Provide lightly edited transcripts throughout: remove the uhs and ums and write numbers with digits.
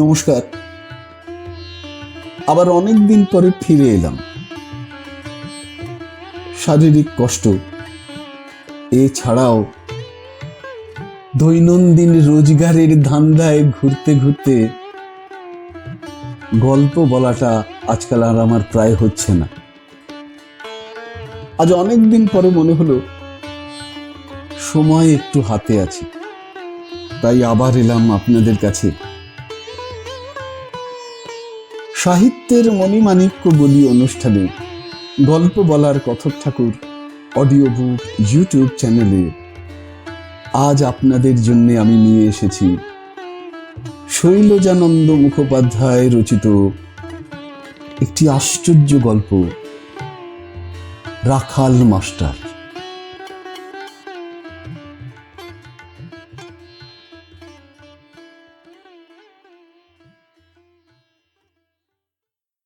নমস্কার। আবার অনেক দিন পরে ফিরে এলাম। শারীরিক কষ্ট এছাড়াও দৈনন্দিন রোজগারের ধান্দায় ঘুরতে ঘুরতে গল্প বলাটা আজকাল আর আমার প্রায় হচ্ছে না। আজ অনেক দিন পরে মনে হলো সময় একটু হাতে আছে, তাই আবার এলাম আপনাদের কাছে। সাহিত্যের মণিমাণিক্য বলি অনুষ্ঠানে গল্প বলার কথক ঠাকুর অডিও বুক ইউটিউব চ্যানেলে আজ আপনাদের জন্য আমি নিয়ে এসেছি শৈলজানন্দ মুখোপাধ্যায় রচিত একটি আশ্চর্য গল্প, রাখাল মাস্টার।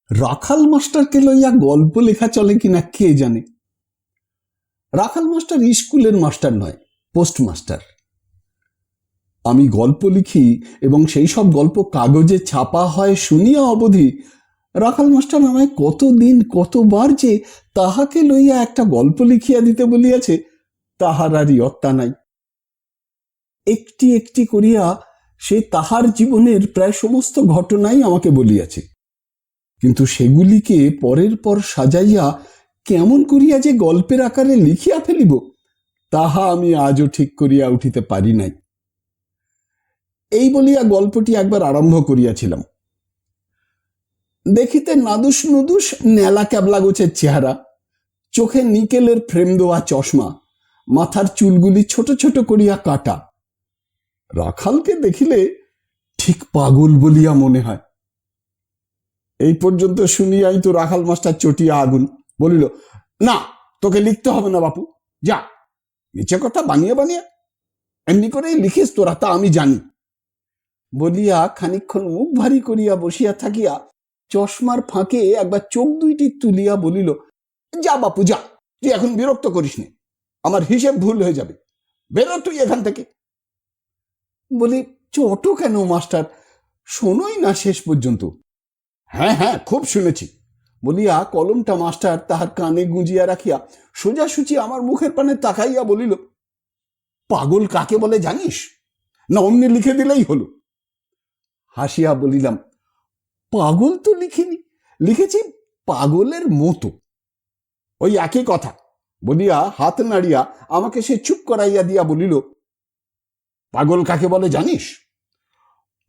রাখাল মাস্টারকে লইয়া গল্প লেখা চলে কিনা কে জানে। রাখাল মাস্টার স্কুলের মাস্টার নয়, পোস্টমাস্টার। আমি গল্প লিখি এবং সেই সব গল্প কাগজে ছাপা হয় শুনিয়া অবধি রাখাল মাস্টার আমায় কতদিন কতবার যে তাহাকে লইয়া একটা গল্প লিখিয়া দিতে বলিয়াছে তাহার আর ইয়ত্তা নাই। একটি একটি করিয়া সে তাহার জীবনের প্রায় সমস্ত ঘটনাই আমাকে বলিয়াছে, কিন্তু সেগুলিকে পরের পর সাজাইয়া কেমন করিয়া যে গল্পের আকারে লিখিয়া ফেলিব তাহা আমি আজও ঠিক করিয়া উঠিতে পারি নাই। এই বলিয়া গল্পটি একবার আরম্ভ করিয়াছিলাম। দেখিতে নাদুস নুদুস নেলা ক্যাবলা গোছের চেহারা, চোখে নিকেলের ফ্রেম দেওয়া চশমা, মাথার চুলগুলি ছোট ছোট করিয়া কাটা। রাখালকে দেখিলে ঠিক পাগল বলিয়া মনে হয়। এই পর্যন্ত শুনিয়াই তো রাখাল মাস্টার চটিয়া আগুন, বলিল, না তোকে লিখতে হবে না বাপু, যা, নিচে কথা বানিয়ে বানিয়ে এমনি করেই লিখিস তোরা, তা আমি জানি। বলিয়া খানিকক্ষণ মুখ ভারী করিয়া বসিয়া থাকিয়া চশমার ফাঁকে একবার চোখ দুইটি তুলিয়া বলিল, যা বাপু যা, তুই এখন বিরক্ত করিস নে, আমার হিসেব ভুল হয়ে যাবে, বেরো তুই এখান থেকে। বলি, চটো কেন মাস্টার, শোনোই না শেষ পর্যন্ত। হ্যাঁ হ্যাঁ, খুব শুনেছি, বলিয়া কলমটা মাস্টার তাহার কানে গুঁজিয়া রাখিয়া সোজাসুচি আমার মুখের পানে তাকাইয়া বলিল, পাগল কাকে বলে জানিস, না অমনি লিখে দিলেই হলো? হাসিয়া বলিলাম, পাগল তো লিখিনি, লিখেছি পাগলের মতো। ওই একই কথা, বলিয়া হাত নাড়িয়া আমাকে সে চুপ করাইয়া দিয়া বলিল, পাগল কাকে বলে জানিস?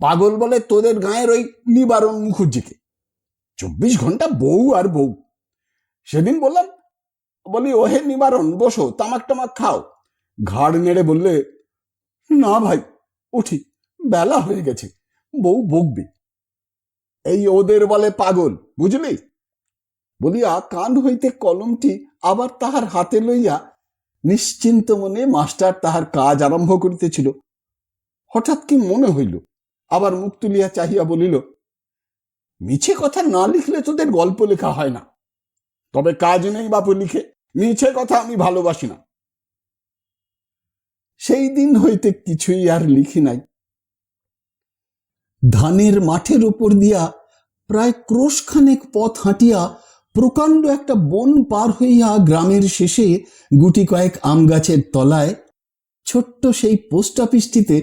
পাগল বলে তোদের গায়ের ওই নিবারণ মুখুজ্জিকে, 24 ঘন্টা বউ আর বউ। সেদিন বললাম, বলি, ওহে নিবারণ বসো, তামাক টামাক খাও। ঘাড় নেড়ে বললে, না ভাই উঠি, বেলা হয়ে গেছে, বউ বকবে। এই ওদের বলে পাগল, বুঝলি? বলিয়া কান হইতে কলমটি আবার তাহার হাতে লইয়া নিশ্চিন্ত মনে মাস্টার তাহার কাজ আরম্ভ করিতেছিল। হঠাৎ কি মনে হইল, আবার মুখ তুলিয়া চাহিয়া বলিল, মিছে কথা না লিখলে তোদের গল্প লেখা হয় না, তবে কাজ নেই বাপু লিখে, মিছে কথা আমি ভালোবাসি না। সেই দিন হইতে কিছুই আর লিখি নাই। ধানের মাঠের ওপর দিয়া প্রায় ক্রোশখানেক পথ হাঁটিয়া প্রকাণ্ড একটা বন পার হইয়া গ্রামের শেষে গুটি কয়েক আম গাছের তলায় ছোট্ট সেই পোস্ট অফিসটিতে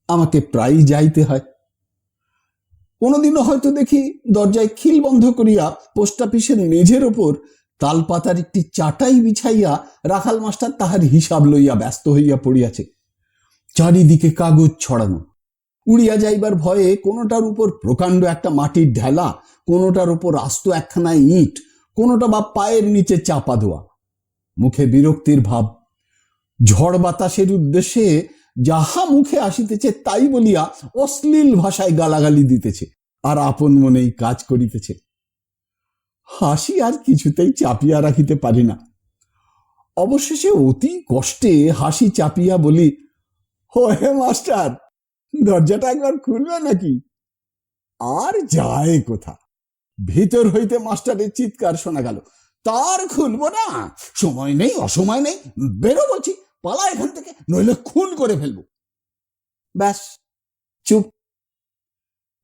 আমাকে প্রায় যাইতে হয়। কোনোদিনও হয়তো দেখি দরজায় খিল বন্ধ করিয়া পোস্ট অফিসের মেঝের ওপর তালপাতার একটি চাটাই বিছাইয়া রাখাল মাস্টার তাহার হিসাব লইয়া ব্যস্ত হইয়া পড়িয়াছে। চারিদিকে কাগজ ছড়ানো, উড়িয়া যাইবার ভয়ে কোনোটার উপর প্রকাণ্ড একটা মাটির ঢেলা, কোনোটার উপর আস্ত একখানা ইট, কোনোটা বা পায়ের নিচে চাপা দেওয়া। মুখে বিরক্তির ভাব, ঝড় বাতাসের উদ্দেশ্যে যাহা মুখে আসিতেছে তাই বলিয়া অশ্লীল ভাষায় গালাগালি দিতেছে, আর আপন মনেই কাজ করিতেছে। হাসি আর কিছুতেই চাপিয়া রাখিতে পারি না। অবশেষে অতি কষ্টে হাসি চাপিয়া বলি, হে মাস্টার, দরজাটা একবার খুলবে নাকি? আর যায় কোথা, ভিতর হইতে মাস্টারের চিৎকার শোনা গেল, তার খুলবো না, সময় নেই, অসময় নেই, বেরো বলছি, পালা এখান থেকে, নইলে খুন করে ফেলবো। ব্যাস, চুপ।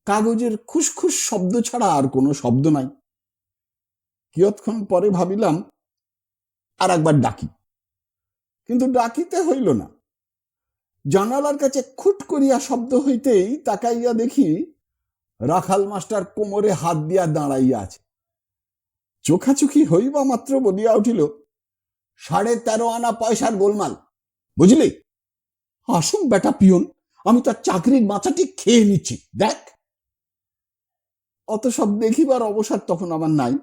কাগজের খুসখুস শব্দ ছাড়া আর কোনো শব্দ নাই। কিয়ৎক্ষণ পরে ভাবিলাম আর একবার ডাকি, কিন্তু ডাকিতে হইল না। জানালার কাছে খুট করিয়া শব্দ হইতেই তাকাইয়া দেখি রাখাল মাস্টার কোমরে হাত দিয়া দাঁড়াইয়া আছে। চোখাচোখি হইবা মাত্র বলিয়া উঠিল, 13.5 আনা পয়সার গোলমাল, বুঝলি? আসুন বেটা পিয়ন, আমি তার চাকরির মাথাটি খেয়ে নিচ্ছি, দেখ। অত সব দেখিবার অবসর তখন আমার নাই।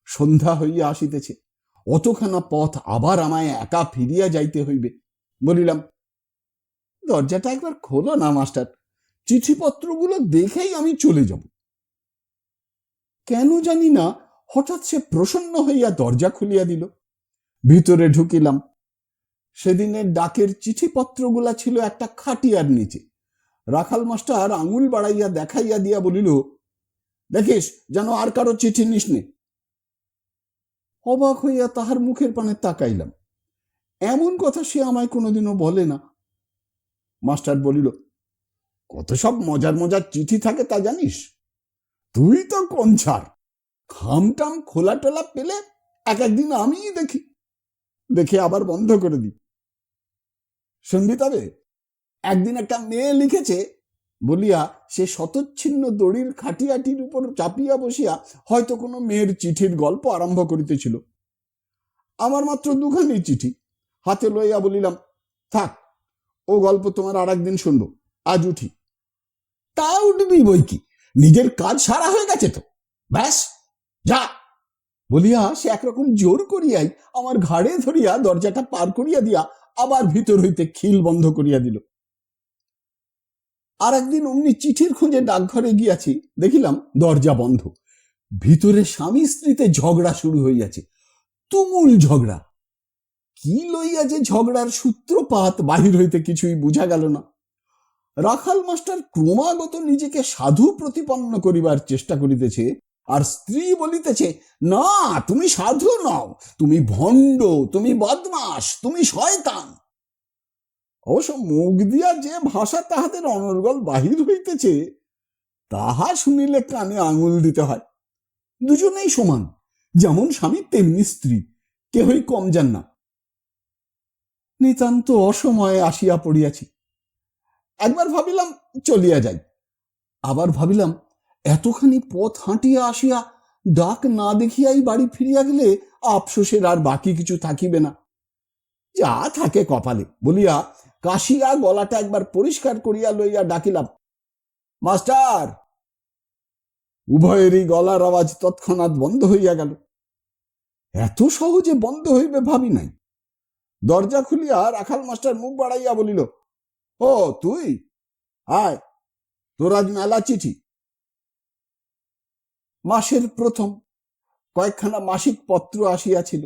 সন্ধ্যা হইয়া আসিতেছে, অতখানা পথ আবার আমায় একা ফিরিয়া যাইতে হইবে। বলিলাম, দরজাটা একবার খোলো না মাস্টার, চিঠিপত্রগুলো দেখেই আমি চলে যাব। কেন জানি না হঠাৎ সে প্রসন্ন হইয়া দরজা খুলিয়া দিল। ভিতরে ঢুকিলাম। সেদিনের ডাকের চিঠিপত্রগুলা ছিল একটা খাটিয়ার নিচে। রাখাল মাস্টার আঙুল বাড়াইয়া দেখাইয়া দিয়া বলিল, দেখিস যেন আর কারো চিঠি নিস নে। অবাক হইয়া তাহার মুখের পানে তাকাইলাম। এমন কথা সে আমায় কোনোদিনও বলে না। মাস্টার বলিল, কত সব মজার মজার চিঠি থাকে তা জানিস? তুই তো কঞ্চার, খামটাম খোলা টোলা পেলে এক একদিন আমিই দেখি, দেখে আবার বন্ধ করে দিই। শুনবি তবে, একদিন একটা মেয়ে লিখেছে বলিয়া সে শতচ্ছিন্ন দড়ির খাটিয়াটির উপর চাপিয়া বসিয়া হয়তো কোনো মেয়ের চিঠির গল্প আরম্ভ করিতেছিল। আমার মাত্র 2খানি চিঠি হাতে লইয়া বলিলাম, থাক, ও গল্প তোমার আর একদিন শুনবো, আজ উঠি। তা উঠবি বই কি, নিজের কাজ সারা হয়ে গেছে তো, ব্যাস যা বলিয়া সে একরকম জোর করিয়াই আমার ঘাড়ে ধরিয়া দরজাটা পার করিয়া দিয়া আবার ভিতর হইতে খিল বন্ধ করিয়া দিল। আর একদিন অমনি চিঠির খুঁজে ডাকঘরে গিয়াছি, দেখিলাম দরজা বন্ধ। ভিতরে স্বামী স্ত্রীতে ঝগড়া শুরু হইয়াছে, তুমুল ঝগড়া। কি লইয়া যে ঝগড়ার সূত্রপাত বাহির হইতে কিছুই বুঝা গেল না। রাখাল মাস্টার ক্রমাগত নিজেকে সাধু প্রতিপন্ন করিবার চেষ্টা করিতেছে, আর স্ত্রী বলিতেছে, না তুমি সাধু নও, তুমি ভণ্ড, তুমি বদমাস, তুমি শয়তান। অবশ্য মুখ দিয়া যে ভাষা তাহাদের অনর্গল বাহির হইতেছে তাহা শুনিলে কানে আঙুল দিতে হয়। দুজনেই সমান, যেমন স্বামী তেমনি স্ত্রী, কেহই কম যান না। নিতান্ত অসময়ে আসিয়া পড়িয়াছি। একবার ভাবিলাম চলিয়া যাই, আবার ভাবিলাম এতখানি পথ হাঁটিয়া আসিয়া ডাক না দেখিয়াই বাড়ি ফিরিয়া গেলে আফসোসের আর বাকি কিছু থাকিবে না। যা থাকে কপালে বলিয়া কাশিয়া গলাটা একবার পরিষ্কার করিয়া লইয়া ডাকিলাম, মাস্টার। উভয়েরই গলার আওয়াজ তৎক্ষণাৎ বন্ধ হইয়া গেল। এত সহজে বন্ধ হইবে ভাবি নাই। দরজা খুলিয়া রাখাল মাস্টার মুখ বাড়াইয়া বলিল, ও তুই আয়, তোর আজ মেলা চিঠি। মাসের প্রথম কয়েকখানা মাসিক পত্র আসিয়াছিল,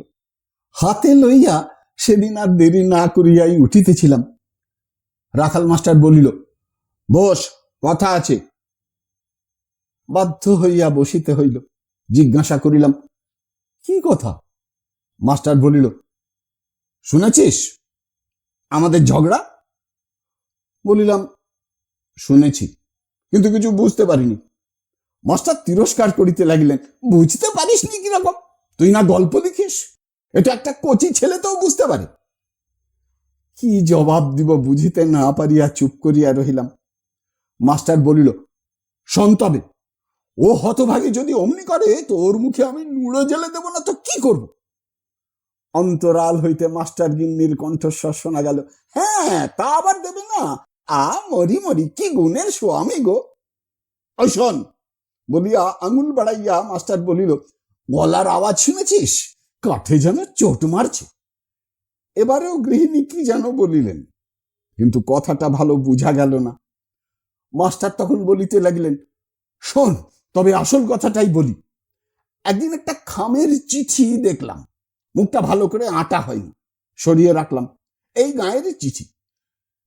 হাতে লইয়া সেদিন আর দেরি না করিয়াই উঠিতেছিলাম। রাখাল মাস্টার বলিল, বস, কথা আছে। বাধ্য হইয়া বসিতে হইল। জিজ্ঞাসা করিলাম, কি কথা? মাস্টার বলিল, শুনেছিস আমাদের ঝগড়া? বলিলাম, শুনেছি, কিন্তু কিছু বুঝতে পারিনি। মাস্টার তিরস্কার করিতে লাগিলেন, বুঝতে পারিস নি কিরকম? তুই না গল্প লিখিস, এটা একটা কচি ছেলে তো বুঝতে পারে। কি জবাব দিব বুঝিতে না পারিয়া চুপ করিয়া রহিলাম। মাস্টার বলিল, শোন তবে, ও হতভাগী যদি অমনি করে তোর মুখে আমি নুড়ো জেলে দেব না তো কি করব? অন্তরাল হইতে মাস্টার গিন্নির কণ্ঠস্বর শোনা গেল, হ্যাঁ তা আবার দেবে না, মরি মরি, কি গুণের স্বামী গো। ওই শোন বলিয়া আঙুল বাড়াইয়া মাস্টার বলিল, গলার আওয়াজ শুনেছিস? কাঠে যেন চোট মারছে। এবারেও গৃহিণী কি যেন বলিলেন, কিন্তু কথাটা ভালো বুঝা গেল না। মাস্টার তখন বলিতে লাগিলেন, শোন তবে আসল কথাটাই বলি। একদিন একটা খামের চিঠি দেখলাম, মুখটা ভালো করে আঁটা হয়নি, সরিয়ে রাখলাম। এই গাঁয়ের চিঠি।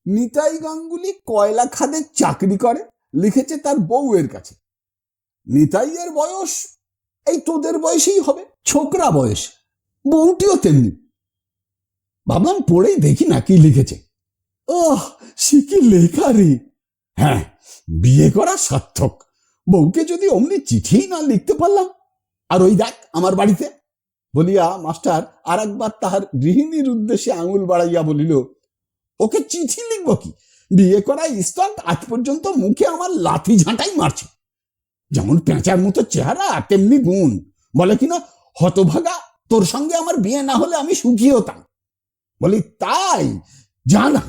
নিতাই গাঙ্গুলি কয়লা খাদে চাকরি করে, লিখেছে তার বউয়ের কাছে। নিতাইয়ের বয়স এই তোদের বয়সেই হবে, ছোকরা বয়স, বউটিও তেমনি। ভাবলাম পড়েই দেখি না কি লিখেছে। ওহ, সে কি লেখা রে! হ্যাঁ, বিয়ে করা সার্থক, বউকে যদি অমনি চিঠি না লিখতে পারলাম, আর ওই দেখ আমার বাড়িতে, বলিয়া মাস্টার আর একবার তাহার গৃহিণীর উদ্দেশ্যে আঙুল বাড়াইয়া বলিল, ওকে চিঠি লিখব কি? বিয়ে করা স্তক আজ পর্যন্ত মুখে আমার লাথি ঝাঁটাই মারছে। যেমন পেঁচার মতো চেহারা তেমনি গুণ। বলে কিনা, হতভাগা, তোর সঙ্গে আমার বিয়ে না হলে আমি সুখী হতাম। বলি, তাই? যা না,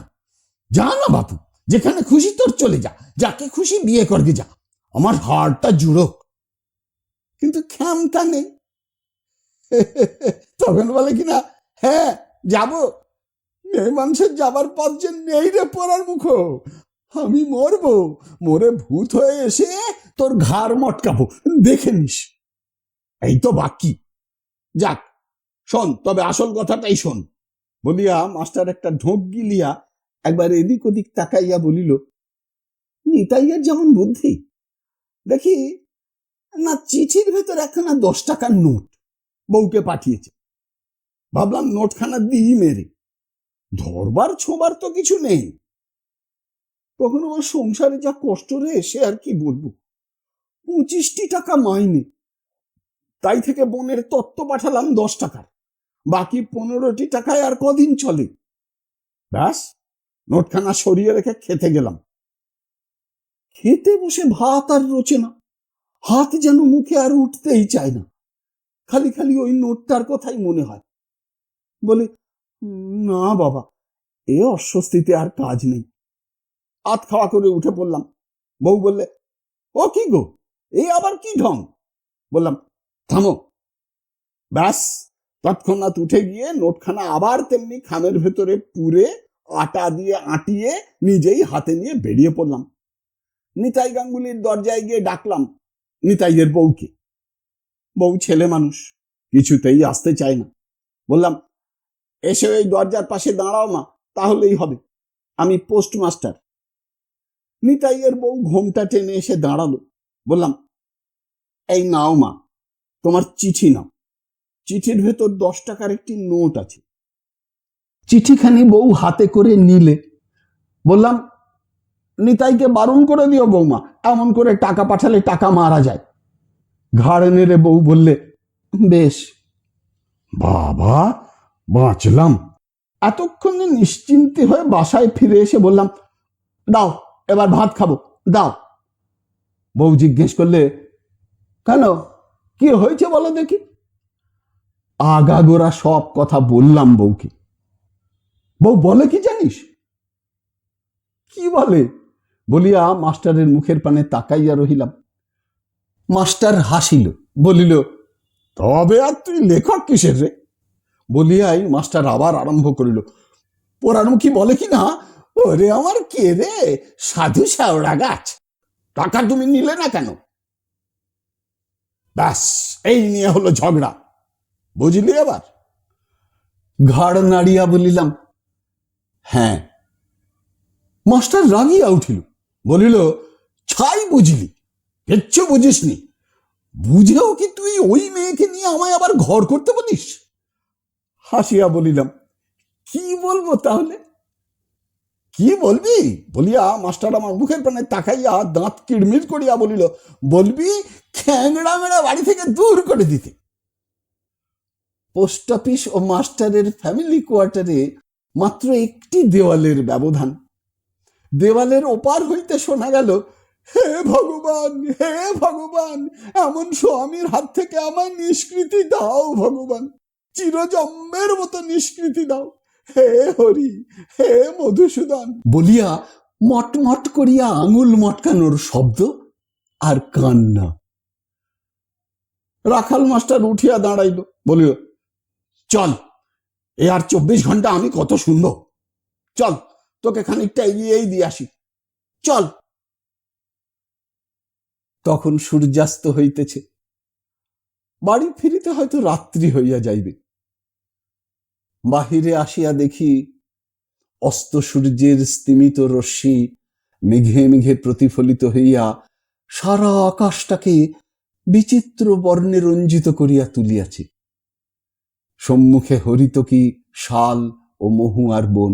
যা না বাপু, যেখানে খুশি তোর চলে যা, যাকে খুশি বিয়ে করবি যা, আমার হাড়টা জুড়ো। কিন্তু ক্ষমতা নেই। তখন বলে কিনা, হ্যাঁ যাব, মেয়ে মানুষের যাবার পথ যে নেই রে পড়ার মুখো। আমি মরবো, মরে ভূত হয়ে এসে তোর ঘাড় মটকাবো, দেখে নিস। এই তো বাকি। যাক, শোন, তবে আসল কথাটাই শোন, বলিয়া মাস্টার একটা ঢোক গিলিয়া একবার এদিক ওদিক তাকাইয়া বলিল, নিতাইয়ের যেমন বুদ্ধি দেখি না, চিঠির ভেতর একখানা 10 টাকার নোট বউকে পাঠিয়েছে। ভাবলাম নোটখানা দিই মেরে, ধরবার ছোবার তো কিছু নেই। তখন আমার সংসারে যা কষ্ট রে, সে আর কি বলবো। 25টি টাকা মাইনে, তাই থেকে বোনের তত্ত্ব পাঠালাম 10 টাকার, বাকি 15টি টাকায় আর কদিন চলে। ব্যাস, নোটখানা সরিয়ে রেখে খেতে গেলাম। খেতে বসে ভাত আর রোচে না, হাত যেন মুখে আর উঠতেই চায় না, খালি খালি ওই নোটটার কথাই মনে হয়। বলে, না বাবা, এ অস্বস্তিতে আর কাজ নেই। আত খাওয়া করে উঠে পড়লাম। বউ বললে, ও কি গো, এই আবার কি ঢং? বললাম, থামো। ব্যাস, তৎক্ষণাৎ উঠে গিয়ে নোটখানা আবার তেমনি খামের ভেতরে পুরে আটা দিয়ে আটিয়ে নিজেই হাতে নিয়ে বেরিয়ে পড়লাম। নিতাই গাঙ্গুলির দরজায় গিয়ে ডাকলাম নিতাইয়ের বউকে। বউ ছেলে মানুষ, কিছুতেই আসতে চায় না। বললাম, এসে ওই দরজার পাশে দাঁড়াও মা, তাহলেই হবে, আমি পোস্টমাস্টার। নিতাইয়ের বউ ঘোমটা টেনে এসে দাঁড়ালো। বললাম, এই নাও মা, তোমার চিঠি নাও। চিঠির ভেতর 10 টাকার একটি নোট আছে। চিঠিখানি বউ হাতে করে নিলে। বললাম, নিতাইকে বারণ করে দিও বৌমা, এমন করে টাকা পাঠালে টাকা মারা যায়। ঘাড় নেড়ে বউ বললে, বেশ। বাবা, বাঁচলাম। এতক্ষণে নিশ্চিন্তে হয়ে বাসায় ফিরে এসে বললাম, দাও, এবার ভাত খাবো, দাও। বউ জিজ্ঞেস করলে, কেন, কি হয়েছে বলো দেখি। আগাগোড়া সব কথা বললাম বউকে। বউ বলে কি জানিস? কি বলে বলিয়া মাস্টারের মুখের পানে তাকাইয়া রহিলাম। মাস্টার হাসিল, বলিল, তবে আর তুই লেখক কিসের রে? বলিয়াই মাস্টার আবার আরম্ভ করিল। পোড়ারমুখী বলে কি না, ওরে আমার কে রে, সাধু শ্যাওড়া গাছ, টাকা তুমি নিলে না কেন? ব্যাস, এই নিয়ে হলো ঝগড়া, বুঝলি? এবার ঘাড় নাড়িয়া বলিলাম, হ্যাঁ। মাস্টার রাগিয়া উঠিল, বলিল, ছাই বুঝলি, কিচ্ছু বুঝিসনি। বুঝেও কি তুই ওই মেয়েকে নিয়ে আমায় আবার ঘর করতে বলিস? হাসিয়া বলিলাম, কি বলবো তাহলে? কি বলবি বলিয়া মাস্টার আমার মুখের পানে তাকাইয়া দাঁত কিড়মির করিয়া বলিল, বলবি খ্যাংড়া মেড়া বাড়ি থেকে দূর করে দিতে। পোস্ট অফিস ও মাস্টারের ফ্যামিলি কোয়ার্টারে মাত্র একটি দেওয়ালের ব্যবধান। দেওয়ালের ওপার হইতে শোনা গেল, হে ভগবান, হে ভগবান, এমন স্বামীর হাত থেকে আমায় নিষ্কৃতি দাও ভগবান, চিরজন্মের মতো নিষ্কৃতি দাও, হে হরি, হে মধুসূদন, বলিয়া মটমট করিয়া আঙুল মটকানোর শব্দ আর কান্না। রাখাল মাস্টার উঠিয়া দাঁড়াইল, বলিল, চল, এ আর 24 ঘন্টা আমি কত শুনবো, চল তোকে খানিকটা এগিয়েই দিয়ে আসি, চল। তখন সূর্যাস্ত হইতেছে, বাড়ি ফিরিতে হয়তো রাত্রি হইয়া যাইবে। বাহিরে আসিয়া দেখি অস্ত সূর্যের স্তিমিত রশ্মি মেঘে মেঘে প্রতিফলিত হইয়া সারা আকাশটাকে বিচিত্র বর্ণে রঞ্জিত করিয়া তুলিয়াছে। সম্মুখে হরিতকি, শাল ও মহুয়ার বন।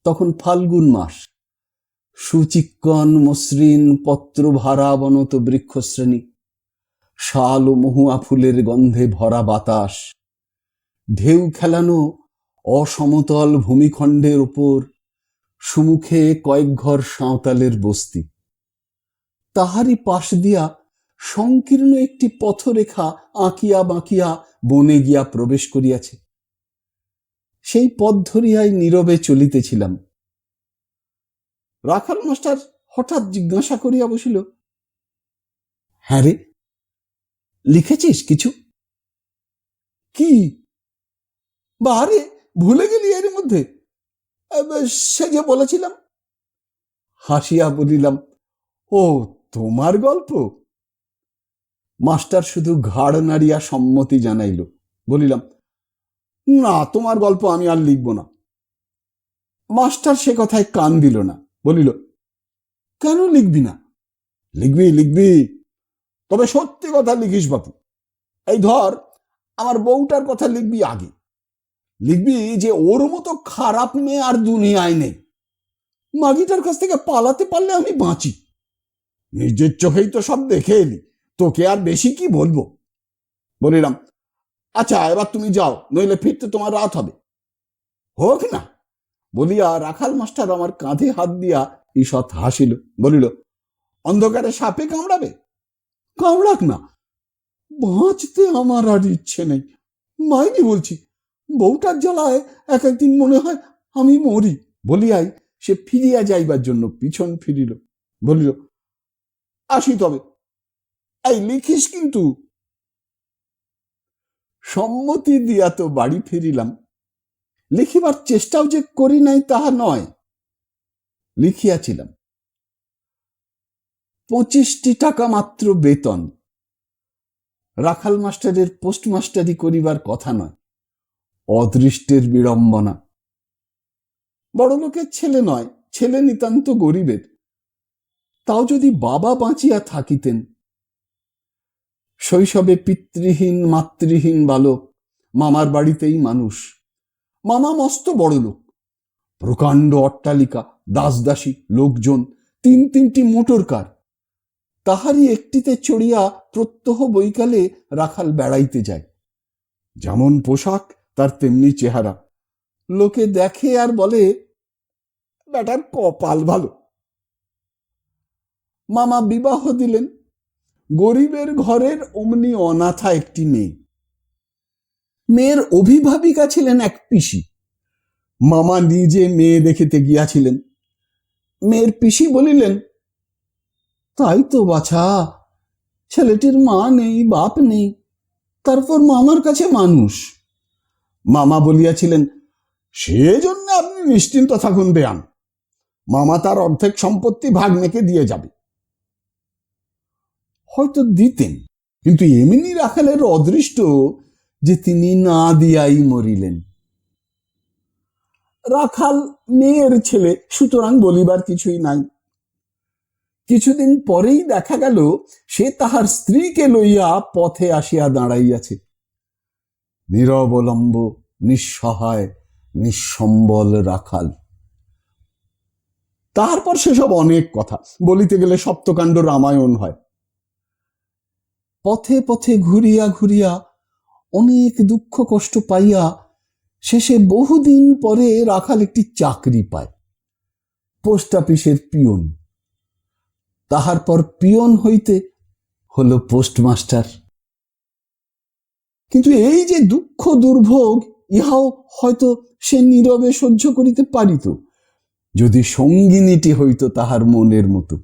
তখন ফাল্গুন মাস, সুচিক্কণ মসৃণ পত্র ভারা বনত বৃক্ষশ্রেণী, শাল ও মহুয়া ফুলের গন্ধে ভরা বাতাস, ঢেউ খেলানো অসমতল ভূমিখণ্ডের ওপর সুমুখে কয়েক ঘর সাঁওতালের বস্তি। তাহারই পাশ দিয়া সংকীর্ণ একটি পথরেখা আঁকিয়া বাঁকিয়া বনে গিয়া প্রবেশ করিয়াছে। সেই পথ ধরিয়াই নীরবে চলিতেছিলাম। রাখাল মাস্টার হঠাৎ জিজ্ঞাসা করিয়া বসিল, হ্যাঁ রে, লিখেছিস কিছু? কি? বারে ভুলে গেলি এর মধ্যে? সে যে বলেছিলাম। হাসিয়া বলিলাম, ও তোমার গল্প? মাস্টার শুধু ঘাড় নাড়িয়া সম্মতি জানাইল। বলিলাম, না, তোমার গল্প আমি আর লিখব না। মাস্টার সে কথায় কান দিল না, বলিল, কেন লিখবি না? লিখবি লিখবি, তবে সত্যি কথা লিখিস বাপু। এই ধর, আমার বউটার কথা লিখবি আগে। লিখবি যে ওর মতো খারাপ মেয়ে আর দুনিয়ায় নেই। মাগিটার কাছ থেকে পালাতে পারলে আমি বাঁচি। নিজের চোখেই তো সব দেখে এলি, তোকে আর বেশি কি বলবো। বলিলাম, আচ্ছা এবার তুমি যাও, নইলে ফিরতে তোমার রাত হবে। হোক না, বলিয়া রাখাল মাস্টার আমার কাঁধে হাত দিয়া ঈষৎ হাসিল। বলিল, অন্ধকারে সাপে কামড়াবে? কামড়াক না, বাঁচতে আমার আর ইচ্ছে নেই। মাইনি বলছি, বউটার জ্বালায় এক একদিন মনে হয় আমি মরি। বলিয়াই সে ফিরিয়া যাইবার জন্য পিছন ফিরিল। বলিল, আসি তবে। এই লিখিস কিন্তু। সম্মতি দিয়া তো বাড়ি ফিরিলাম। লিখিবার চেষ্টাও যে করি নাই তাহা নয়, লিখিয়াছিলাম। 25টি টাকা মাত্র বেতন। রাখাল মাস্টারের পোস্টমাস্টারি করিবার কথা নয়, অদৃষ্টের বিড়ম্বনা। বড় লোকের ছেলে নয়, ছেলে নিতান্ত গরিবের। তাও যদি বাবা বাঁচিয়া থাকিতেন। শৈশবে পিতৃহীন মাতৃহীন বালক, মামার বাড়িতেই মানুষ। মামা মস্ত বড় লোক, প্রকাণ্ড অট্টালিকা, দাসদাসী, লোকজন, 3-3টি মোটর কার। তাহারই একটিতে চড়িয়া প্রত্যহ বৈকালে রাখাল বেড়াইতে যায়। যেমন পোশাক তার তেমনি চেহারা। লোকে দেখে আর বলে, বেটার কপাল ভালো। মামা বিবাহ দিলেন। গরিবের ঘরের অমনি অনাথা একটি মেয়ে। মেয়ের অভিভাবিকা ছিলেন এক পিসি। মামা নিজে মেয়ে দেখিতে গিয়াছিলেন। মেয়ের পিসি বলিলেন, তাই তো বাছা, ছেলেটির মা নেই, বাপ নেই, তারপর মামার কাছে মানুষ। মামা বলিয়াছিলেন, সেজন্য আপনি নিশ্চিন্ত থাকুন বেয়ান, মামা তার অর্ধেক সম্পত্তি ভাগ্নেকে দিয়ে যাবে। হয়তো দিতেন, কিন্তু এমনি রাখালের অদৃষ্ট যে তিনি না দিয়াই মরিলেন। রাখাল মেয়ের ছেলে, সুতরাং বলিবার কিছুই নাই। কিছুদিন পরেই দেখা গেল সে তাহার স্ত্রীকে লইয়া পথে আসিয়া দাঁড়াইয়াছে। নিরবলম্ব, নিঃসহায়, নিঃসম্বল রাখাল। তারপর সেসব অনেক কথা, বলিতে গেলে সপ্তকাণ্ড রামায়ণ হয়। পথে পথে ঘুরিয়া ঘুরিয়া অনেক দুঃখ কষ্ট পাইয়া শেষে বহুদিন পরে রাখাল একটি চাকরি পায়, পোস্ট অফিসের পিয়ন। তাহার পর পিয়ন হইতে হলো পোস্টমাস্টার। কিন্তু এই যে দুঃখ দুর্ভোগ, ইহাও হয়তো সে নীরবে সহ্য করিতে পারিত, যদি সঙ্গিনীটি হইত তাহার মনের মতো।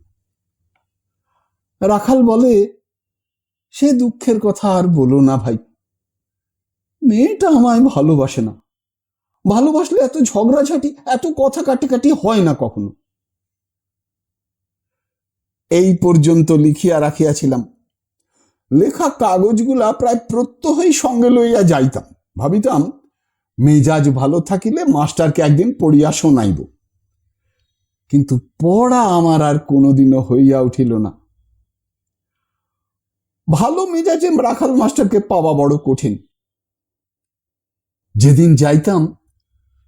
রাখাল বলে, সে দুঃখের কথা আর বলো না ভাই, মেয়েটা আমায় ভালোবাসে না। ভালোবাসলে এত ঝগড়াঝাটি, এত কথা কাটি হয় না কখনো। এই পর্যন্ত লিখিয়া রাখিয়াছিলাম। লেখা কাগজগুলা প্রায় প্রত্যহই সঙ্গে লইয়া যাইতাম। ভাবিতাম, মেজাজ ভালো থাকিলে মাস্টারকে একদিন পড়িয়া শোনাইব। কিন্তু পড়া আমার আর কোনোদিনও হইয়া উঠিল না। ভালো মেজাজে রাখাল মাস্টারকে পাওয়া বড় কঠিন। যেদিন যাইতাম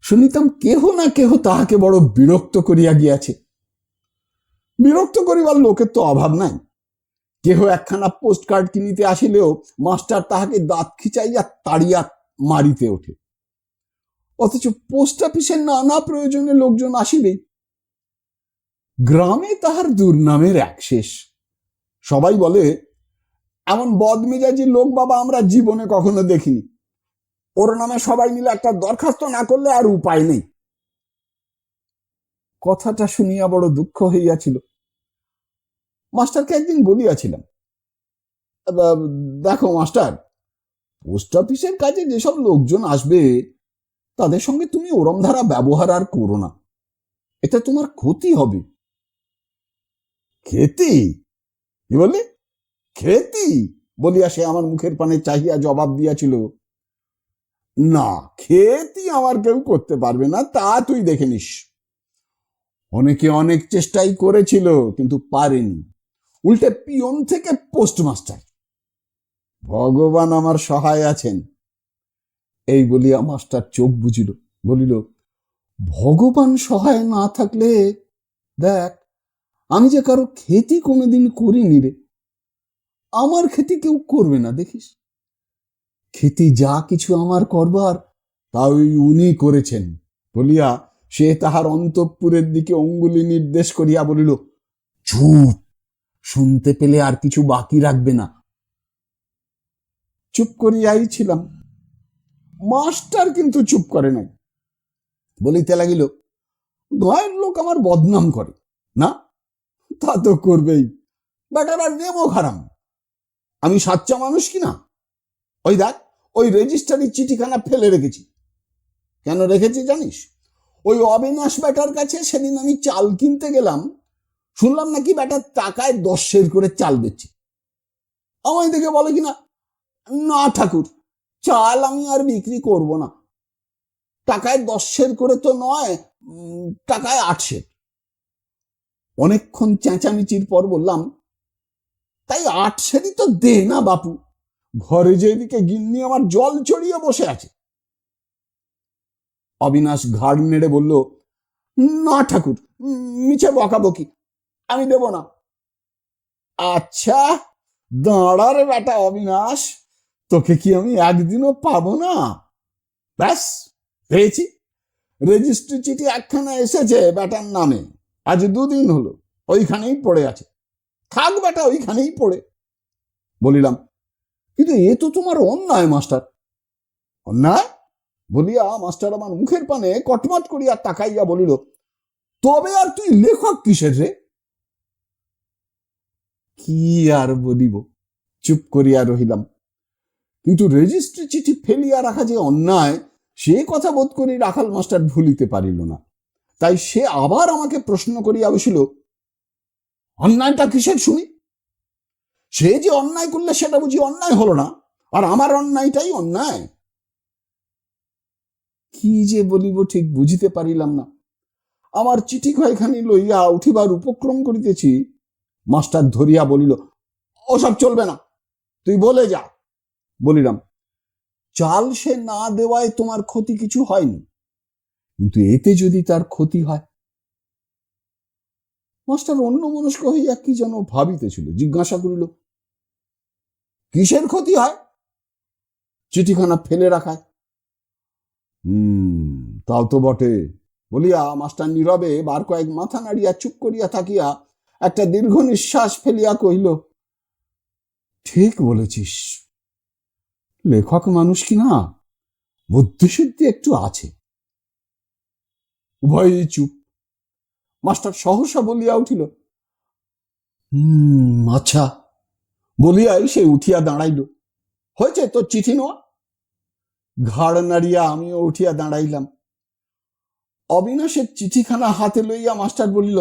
শুনিতাম কেহ না কেহ তাহাকে বড় বিরক্ত করিয়া গিয়াছে। বিরক্ত করিবার লোকের তো অভাব নাই। কেহ একখানা পোস্ট কার্ড কিনিতে আসিলেও মাস্টার তাহাকে দাঁত খিচাইয়া তাড়িয়া মারিতে ওঠে, অথচ পোস্ট অফিসের নানা প্রয়োজনে লোকজন আসিবেই। গ্রামে তাহার দুর্নামের এক শেষ। সবাই বলে, এমন বদমেজাজি লোক বাবা আমরা জীবনে কখনো দেখিনি। ওর নামে সবাই মিলে একটা দরখাস্ত না করলে আর উপায় নেই। কথাটা শুনিয়া বড় দুঃখ হইয়াছিল। মাস্টারকে একদিন বলিয়াছিলাম, দেখো মাস্টার, পোস্ট অফিসের কাজে যেসব লোকজন আসবে তাদের সঙ্গে তুমি ওরম ধারা ব্যবহার আর করো না, এতে তোমার ক্ষতি হবে। ক্ষতি? কি বললে? ক্ষতি বলিয়া সে আমার মুখের পানে চাহিয়া জবাব দিয়াছিল, না, ক্ষতি আমার কেউ করতে পারবে না, তা তুই দেখে নিস। অনেকে অনেক চেষ্টাই করেছিল কিন্তু পারেনি, উল্টে পিয়ন থেকে পোস্টমাস্টার। ভগবান আমার সহায় আছেন। এই বলিয়া মাস্টার চোখ বুঝিল, বলিল, ভগবান সহায় না থাকলে দেখ, আমি যে কারো ক্ষতি কোনোদিন করিনি রে। আমার ক্ষতি কেউ করবে না দেখিস। ক্ষতি যা কিছু আমার করবার তা ওই উনি করেছেন বলিয়া সে তাহার অন্তঃপুরের দিকে অঙ্গুলি নির্দেশ করিয়া বলিল, চুপ, শুনতে পেলে আর কিছু বাকি রাখবে না। চুপ করিয়াই ছিলাম। মাস্টার কিন্তু চুপ করে নাই, বলিতে লাগিল, গায়ের লোক আমার বদনাম করে না? তা তো করবেই, বেটারা নেমো খারাম। আমি সাচ্চা মানুষ কিনা? ওই দেখ, ওই রেজিস্ট্রারি চিঠিখানা ফেলে রেখেছি। কেন রেখেছি জানিস? ওই অবিনাশ বেটার কাছে সেদিন আমি চাল কিনতে গেলাম, শুনলাম নাকি বেটার টাকায় 10 সের করে চাল বেচছে। আমায় দেখে বলে কিনা, না ঠাকুর, চাল আমি আর বিক্রি করব না। টাকায় 10 সের করে তো নয়, টাকায় 8 সের। অনেকক্ষণ চেঁচামেচির পর বললাম, তাই 8 সেরই তো দে না বাপু, ঘরে যেদিকে গিন্নি আমার জল চড়িয়ে বসে আছে। অবিনাশ ঘাড় নেড়ে বলল, না ঠাকুর, মিছে বকাবকি, আমি দেব না। আচ্ছা, দাঁড়ার বেটা অবিনাশ, তোকে কি আমি একদিনও পাবো না? ব্যাস, পেয়েছি। রেজিস্ট্রি চিঠি একখানা এসেছে বেটার নামে, আজ 2 দিন হলো, ওইখানেই পড়ে আছে। থাক বেটা ওইখানেই পড়ে। বলিলাম, কিন্তু এ তো তোমার অন্যায় মাস্টার। অন্যায় বলিয়া মাস্টার আমার মুখের পানে কটমট করিয়া তাকাইয়া বলিল, তবে আর তুই লেখক কিসের রে? কি আর বলিব, চুপ করিয়া রহিলাম। কিন্তু রেজিস্ট্রি চিঠি ফেলিয়া রাখা যে অন্যায়, সে কথা বোধ করি রাখাল মাস্টার ভুলিতে পারিল না। তাই সে আবার আমাকে প্রশ্ন করিয়া বসিল, অন্যায়টা কিসের শুনি? সে যে অন্যায় করলে সেটা বুঝি অন্যায় হলো না, আর আমার অন্যায়টাই অন্যায়? কি যে বলিব ঠিক বুঝিতে পারিলাম না। আমার চিঠি কয়খানি লইয়া উঠিবার উপক্রম করিতেছি, মাস্টার ধরিয়া বলিল, ওসব চলবে না, তুই বলে যা। বলিলাম, চাল সে না দেওয়ায় তোমার ক্ষতি কিছু হয়নি, কিন্তু এতে যদি তার ক্ষতি হয়। মাস্টার অন্য মনস্ক হইয়া কি যেন ভাবিতেছিল, জিজ্ঞাসা করিল, কিসের ক্ষতি হয়? চিঠিখানা ফেলে রাখায়। তাও তো বটে বলিয়া মাস্টার নীরবে বার কয়েক মাথা নাড়িয়া চুপ করিয়া থাকিয়া একটা দীর্ঘ নিঃশ্বাস ফেলিয়া কহিল, ঠিক বলেছিস, লেখক মানুষ কি না, বুদ্ধিশুদ্ধি একটু আছে। উভয়ই চুপ। মাস্টার সহসা বলিয়া উঠিল, আচ্ছা, বলিয়াই সে উঠিয়া দাঁড়াইল। হয়েছে তোর চিঠি নেওয়া? ঘাড় নাড়িয়া আমিও উঠিয়া দাঁড়াইলাম। অবিনাশের চিঠিখানা হাতে লইয়া মাস্টার বলিল,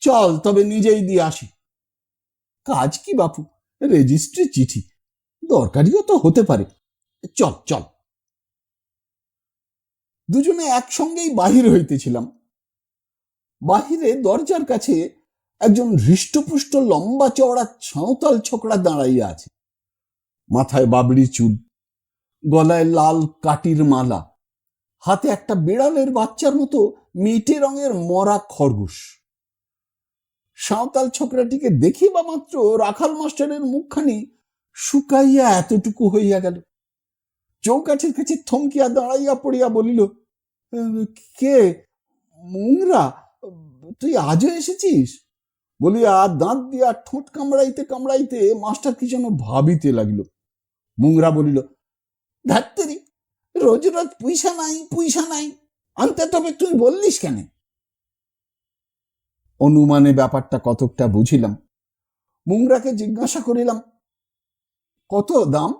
চল তবে নিজেই দিয়ে আসি। কাজ কি বাপু, রেজিস্ট্রি চিঠি, দরকারিও তো হতে পারে, চল চল। দুজনে একসঙ্গেই বাহির হইতেছিলাম। বাহিরে দরজার কাছে একজন হৃষ্টপুষ্ট লম্বা চওড়া সাঁওতাল ছোকরা দাঁড়াইয়া আছে। মাথায় বাবড়ি চুল, গলায় লাল কাটির মালা, হাতে একটা বিড়ালের বাচ্চার মতো মেটে রঙের মরা খরগোশ। সাঁওতাল ছোকরাটিকে দেখিবা মাত্র রাখাল মাস্টারের মুখখানি শুকাইয়া এতটুকু হইয়া গেল। চৌকাঠির কাছে থমকিয়া দাঁড়াইয়া পড়িয়া বলিল, কে মুংরা, তুই আজও এসেছিস? বলিয়া দাঁত দিয়া ঠোঁট কামড়াইতে কামড়াইতে মাস্টার কি যেন ভাবিতে লাগিল। মুংরা বলিল, ধাত্তেরি, রোজ রোজ পয়সা নাই পয়সা নাই, আনতে তবে তুই বললিস কেন? অনুমানে ব্যাপারটা কতকটা বুঝিলাম। মুংরাকে জিজ্ঞাসা করিলাম, কত দাম?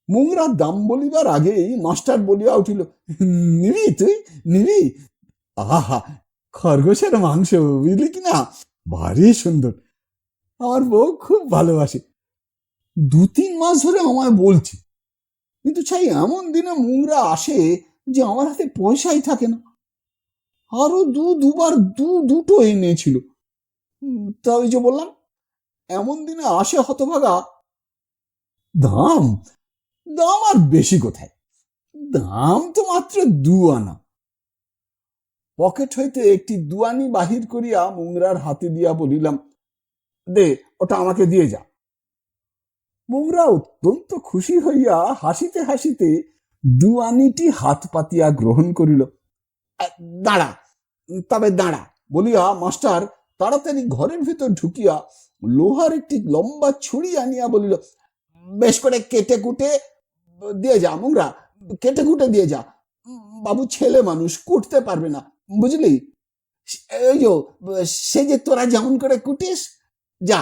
মুংরা দাম বলিবার আগেই মাস্টার বলিয়া উঠিল, নিবি তুই, নিবি? আহা, খরগোশের মাংস, বুঝলি কিনা, ভারী সুন্দর, আমার বউ খুব ভালোবাসে। 2-3 মাস ধরে আমায় বলছে, কিন্তু চাই এমন দিনে মুংরা আসে যে আমার হাতে পয়সাই থাকে না। আরো দুবার দুটো এনেছিল। তা ওই যে বললাম, এমন দিনে আসে হতভাগা। দাম দাম আর বেশি কোথায়, দাম তো মাত্র 2 আনা। পকেট হইতে একটি 2 আনি বাহির করিয়া মুংরার হাতে দিয়া বলিলাম, দে, ওটা আমাকে দিয়ে যা। মুংরা অত্যন্ত খুশি হইয়া হাসিতে হাসিতে 2 আনিটি হাত পাতিয়া গ্রহণ করিল। দাঁড়া, তবে দাঁড়া বলিয়া মাস্টার তাড়াতাড়ি ঘরের ভিতর ঢুকিয়া লোহার একটি লম্বা ছুরি আনিয়া বলিল, বেশ করে কেটে কুটে দিয়ে যা মুংরা, কেটে কুটে দিয়ে যা। বাবু ছেলে মানুষ, কুটতে পারবে না, বুঝলি? ওই সে যে তোরা যেমন করে কুটিস, যা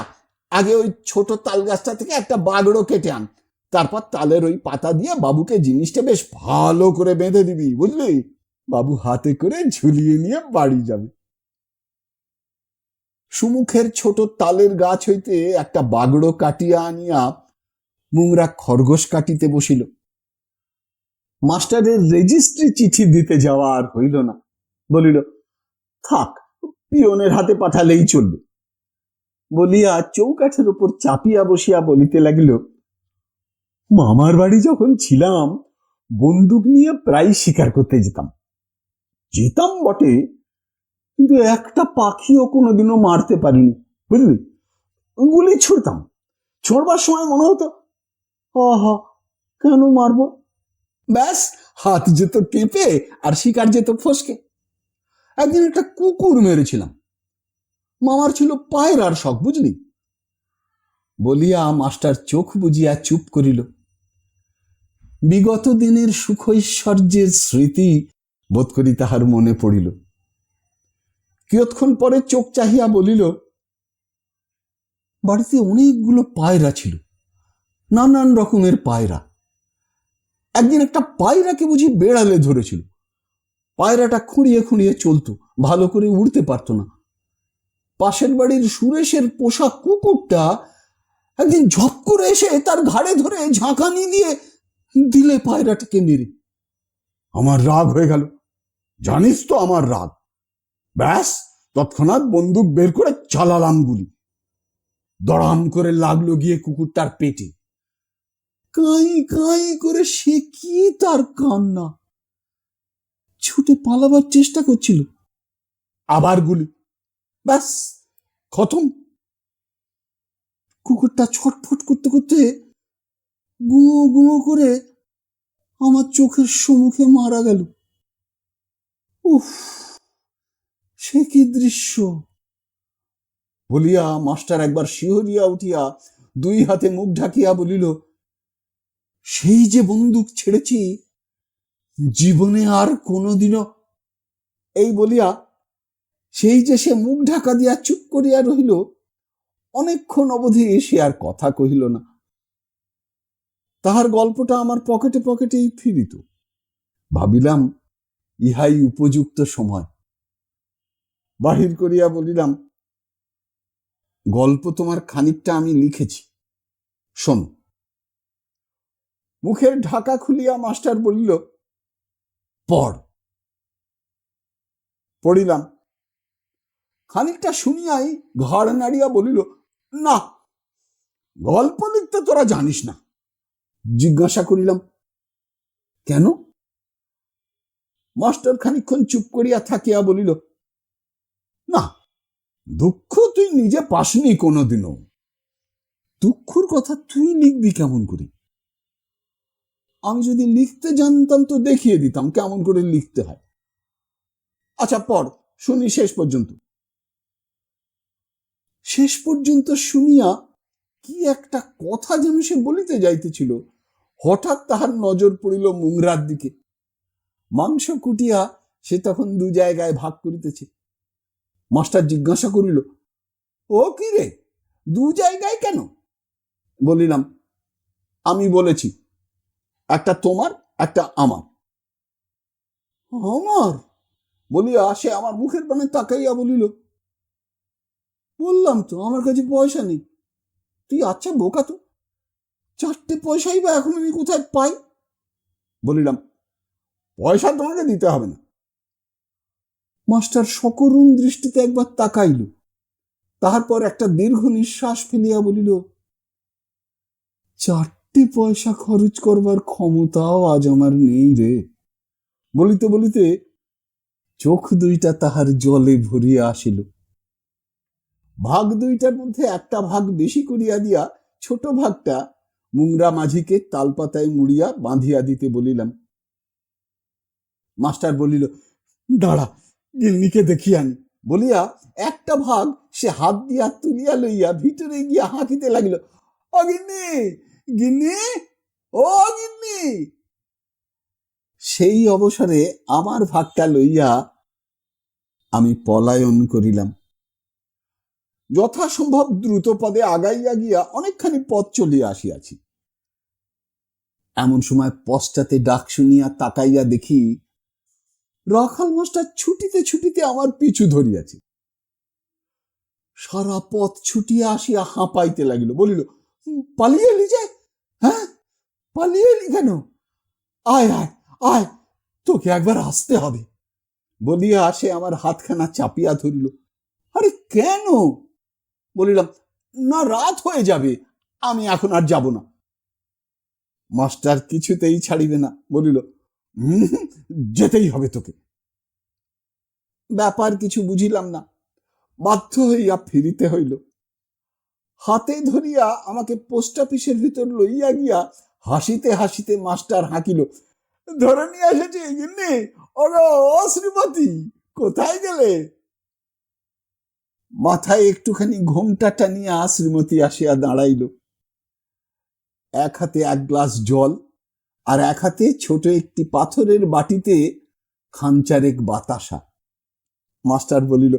আগে ওই ছোট তাল গাছটা থেকে একটা বাগড়ো কেটে আন, তারপর তালের ওই পাতা দিয়ে বাবুকে জিনিসটা বেশ ভালো করে বেঁধে দিবি, বুঝলি? বাবু হাতে করে ঝুলিয়ে নিয়ে বাড়ি যাবে। সুমুখের ছোট তালের গাছ হইতে একটা বাগড়ো কাটিয়া আনিয়া মুংরা খরগোশ কাটিতে বসিল। মাস্টারের রেজিস্ট্রি চিঠি দিতে যাওয়া আর হইল না। বলিল, থাক, পিয়নের হাতে পাঠালেই চলবে। বলিয়া চৌকাঠের উপর চাপিয়া বসিয়া বলিতে লাগিল, মামার বাড়ি যখন ছিলাম বন্দুক নিয়ে প্রায় শিকার করতে যেতাম বটে, কিন্তু একটা পাখিও কোনোদিনও মারতে পারিনি, বুঝলি? গুলি ছুড়তাম, ছোড়বার সময় মনে হতো, আহা, কেন মারবো? ব্যাস, হাত যেত কেঁপে আর শিকার যেত ফসকে। একদিন একটা কুকুর মেরেছিলাম, মামার ছিল পায়রার শখ, বুঝলি? বলিয়া মাস্টার চোখ বুজিয়া চুপ করিল। বিগত দিনের সুখৈশ্বর্যের স্মৃতি বোধ করি তাহার মনে পড়িল। কিয়ৎক্ষণ পরে চোখ চাহিয়া বলিল, বাড়িতে অনেকগুলো পায়রা ছিল, নানান রকমের পায়রা। একদিন একটা পায়রাকে বুঝি বেড়ালে ধরেছিল। পায়রাটা খুঁড়িয়ে খুঁড়িয়ে চলতো, ভালো করে উড়তে পারত না। পাশের বাড়ির সুরেশের পোষা কুকুরটা একদিন ঝপ করে এসে তার ঘাড়ে ধরে ঝাঁকানি দিয়ে দিলে পায়রাটাকে মেরে। আমার রাগ হয়ে গেল, জানিস তো আমার রাগ। ব্যাস, তৎক্ষণাৎ বন্দুক বের করে চালালাম গুলি। দড়াম করে লাগলো গিয়ে কুকুরটার পেটে। কাই কাই করে সে কি তার কান্না! ছুটে পালাবার চেষ্টা করছিল, আবার গুলি, ব্যাস খতম। কুকুরটা ছটফট করতে করতে গুঁয়ো গুঁয়ো করে আমার চোখের সম্মুখে মারা গেল। উফ, সে কি দৃশ্য! বলিয়া মাস্টার একবার শিহরিয়া উঠিয়া 2 হাতে মুখ ঢাকিয়া বলিল, সেই যে বন্দুক ছেড়েছি, জীবনে আর কোনোদিনও। এই বলিয়া সেই যে সে মুখ ঢাকা দিয়া চুপ করিয়া রহিল, অনেকক্ষণ অবধি সে আর কথা কহিল না। তাহার গল্পটা আমার পকেটে পকেটেই ফিরিত। ভাবিলাম ইহাই উপযুক্ত সময়। বাহির করিয়া বলিলাম, গল্প তোমার খানিকটা আমি লিখেছি, শোন। মুখের ঢাকা খুলিয়া মাস্টার বলিল, পড়। পড়িলাম। খানিকটা শুনিয়াই ঘাড় নাড়িয়া বলিল, না, গল্প লিখতে তোরা জানিস না। জিজ্ঞাসা করিলাম, কেন? মাস্টার খানিকক্ষণ চুপ করিয়া থাকিয়া বলিল, না, দুঃখ তুই নিজে পাসনি কোনোদিনও, দুঃখর কথা তুই লিখবি কেমন করে? আমি যদি লিখতে জানতাম তো দেখিয়ে দিতাম কেমন করে লিখতে হয়। আচ্ছা পড় শুনি শেষ পর্যন্ত। শেষ পর্যন্ত শুনিয়া কি একটা কথা যেন সে বলিতে যাইতেছিল, হঠাৎ তাহার নজর পড়িল মুংরার দিকে। মাংস কুটিয়া সে তখন দু জায়গায় ভাগ করিতেছে। মাস্টার জিজ্ঞাসা করিল, ও কি রে, দু জায়গায় কেন? বলিলাম, আমি বলেছি, একটা তোমার একটা আমার। আমার বলিয়া সে আমার মুখের পানে তাকাইয়া বলিল, বললাম তো আমার কাছে পয়সা নেই। তুই আচ্ছা বোকা তো, 4টে পয়সাই বা এখন আমি কোথায় পাই? বলিলাম, পয়সা তোমাকে দিতে হবে না। মাস্টার সকরুণ দৃষ্টিতে একবার তাকাইল, তারপর একটা দীর্ঘ নিঃশ্বাস ফেলিয়া বলিল, 4টে পয়সা খরচ করবার ক্ষমতাও আজ আমার নেই রে। বলিতে বলিতে চোখ দুইটা তাহার জলে ভরিয়া আসিল। ভাগ দুইটার মধ্যে একটা ভাগ বেশি করিয়া দিয়া ছোট ভাগটা মুংরা মাঝিকে তালপাতায় মুড়িয়া বাঁধিয়া দিতে বলিলাম। মাস্টার বলিল, দাঁড়া গিন্নিকে দেখিয়া আনি। বলিয়া একটা ভাগ সে হাত দিয়া তুলিয়া লইয়া ভিতরে গিয়া হাঁকিতে লাগিল, ও গিন্নি, গিন্নি, ও গিন্নি। সেই অবসরে আমার ভাগটা লইয়া আমি পলায়ন করিলাম। যথাসম্ভব দ্রুত পদে আগাইয়া গিয়া অনেকখানি পথ চলিয়া আসিয়াছি। এমন সময় পশ্চাতে ডাক শুনিয়া তাকাইয়া দেখি রাখাল মাস্টার ছুটিতে ছুটিতে আমার পিছু ধরিয়াছে। সারা পথ ছুটিয়া আসিয়া হাঁপাইতে লাগিল। বলিল, পালিয়ে এলি যে? হ্যাঁ, পালিয়ে এলি কেন? আয় আয় আয়, তোকে একবার আসতে হবে। বলিয়া সে আমার হাতখানা চাপিয়া ধরিল। আরে কেন? বলিলাম, না রাত হয়ে যাবে, আমি এখন আর যাব না। মাস্টার কিছুতেই ছাড়িবে না, বলিল, যেতেই হবে তোকে। ব্যাপার কিছু বুঝিলাম না, বাধ্য হইয়া ফিরিতে হইল। হাতে ধরিয়া আমাকে পোস্ট অফিসের ভিতর লইয়া গিয়া হাসিতে হাসিতে মাস্টার হাঁকিল, ধরে নিয়ে এসেছি গিন্নি, ওগো ও শ্রীমতী, কোথায় গেলে? মাথায় একটুখানি ঘোমটা টানিয়া শ্রীমতী আসিয়া দাঁড়াইল। এক হাতে 1 গ্লাস জল, আর এক হাতে ছোট একটি পাথরের বাটিতে খানচারেক বাতাসা। মাস্টার বলিল,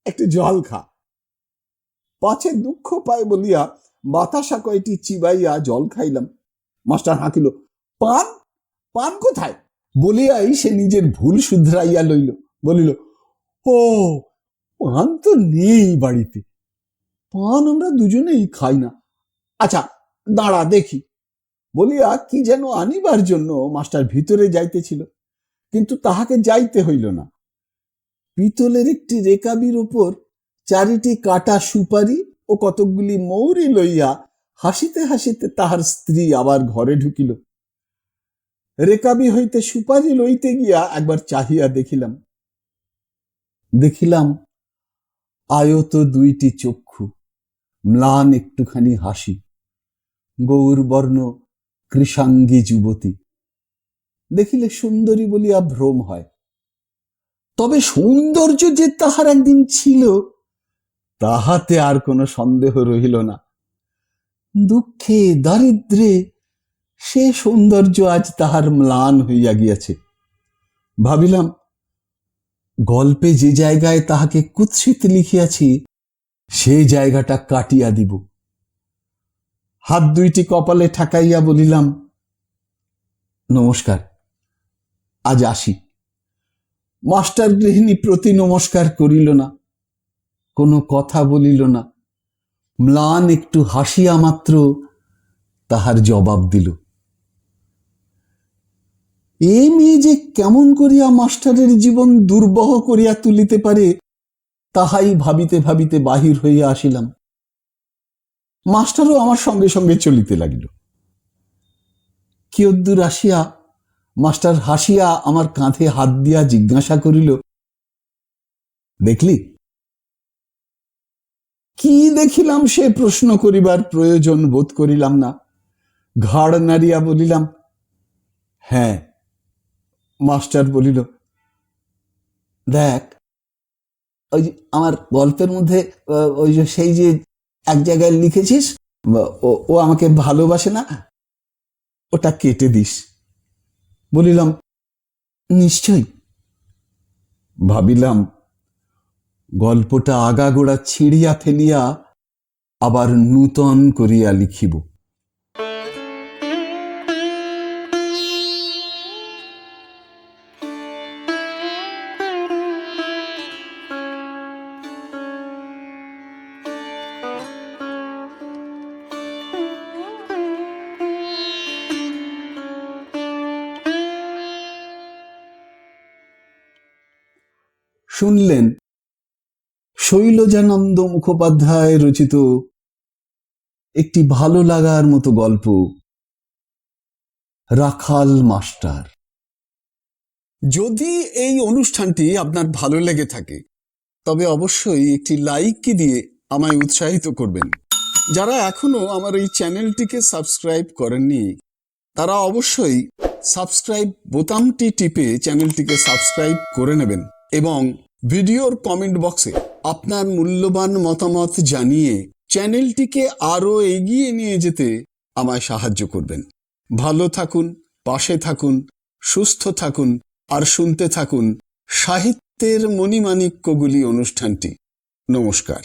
একটু জল খা। পাছে দুঃখ পায় বলিয়া বাতাসা কয়টি চিবাইয়া জল খাইলাম। মাস্টার হাঁকিল, পান, পান কোথায়? বলিয়াই সে নিজের ভুল শুধরাইয়া লইল। বলিল, ও পান তো নেই বাড়িতে, পান আমরা দুজনেই খাই না। আচ্ছা দাঁড়া দেখি। বলিয়া কি যেন আনিবার জন্য মাস্টার ভিতরে যাইতেছিল, কিন্তু তাহাকে যাইতে হইল না। পিতলের একটি রেকাবির উপর 4টি কাটা সুপারি ও কতকগুলি মৌরি লইয়া হাসিতে হাসিতে তাহার স্ত্রী আবার ঘরে ঢুকিল। রেকাবি হইতে সুপারি লইতে গিয়া একবার চাহিয়া দেখিলাম। দেখিলাম আয়ত 2টি চক্ষু, ম্লান একটুখানি হাসি, গৌরবর্ণ কৃষাঙ্গী যুবতী। দেখিলে সুন্দরী বলিয়া ভ্রম হয়, তবে সৌন্দর্য যে তাহার একদিন ছিল তাহাতে আর কোনো সন্দেহ রহিল না। দুঃখে দারিদ্রে সে সৌন্দর্য আজ তাহার ম্লান হইয়া গিয়াছে। ভাবিলাম, গল্পে যে জায়গায় তাহাকে কুৎসিত লিখিয়াছি সে জায়গাটা কাটিয়া দিব। হাত 2টি কপালে ঠাকাইয়া বলিলাম, নমস্কার, আজ আসি। মাস্টার গৃহিণী প্রতি নমস্কার করিল না, কোনো কথা বলিল না, ম্লান একটু হাসিয়া মাত্র তাহার জবাব দিল। এই মেয়ে যে কেমন করিয়া মাস্টারের জীবন দুর্বহ করিয়া তুলিতে পারে তাহাই ভাবিতে ভাবিতে বাহির হইয়া আসিলাম। মাস্টারও আমার সঙ্গে সঙ্গে চলিতে লাগিল। কিয়দ্দূর আসিয়া মাস্টার হাসিয়া আমার কাঁধে হাত দিয়া জিজ্ঞাসা করিল, দেখলি কি দেখিলাম সে প্রশ্ন করিবার প্রয়োজন বোধ করিলাম না। ঘাড় নাড়িয়া বলিলাম, হ্যাঁ। মাস্টার বলিল, দেখ, ওই যে আমার গল্পের মধ্যে ওই যে সেই যে এক জায়গায় লিখেছিস ও আমাকে ভালোবাসে না, ওটা কেটে দিস। বলিলাম, নিশ্চয়। ভাবিলাম গল্পটা আগাগোড়া ছিঁড়িয়া ফেলিয়া আবার নূতন করিয়া লিখিব। শুনলেন শৈলজানন্দ মুখোপাধ্যায় রচিত একটি ভালো লাগার মতো গল্প, রাখাল মাস্টার। যদি এই অনুষ্ঠানটি আপনার ভালো লেগে থাকে তবে অবশ্যই একটি লাইক দিয়ে আমায় উৎসাহিত করবেন। যারা এখনো আমার এই চ্যানেলটিকে সাবস্ক্রাইব করেননি তারা অবশ্যই সাবস্ক্রাইব বোতামটি টিপে চ্যানেলটিকে সাবস্ক্রাইব করে নেবেন এবং ভিডিওর কমেন্ট বক্সে আপনার মূল্যবান মতামত জানিয়ে চ্যানেলটিকে আরো এগিয়ে নিয়ে যেতে আমায় সাহায্য করবেন। ভালো থাকুন, পাশে থাকুন, সুস্থ থাকুন আর শুনতে থাকুন সাহিত্যের মণিমাণিক্যগুলি অনুষ্ঠানটি। নমস্কার।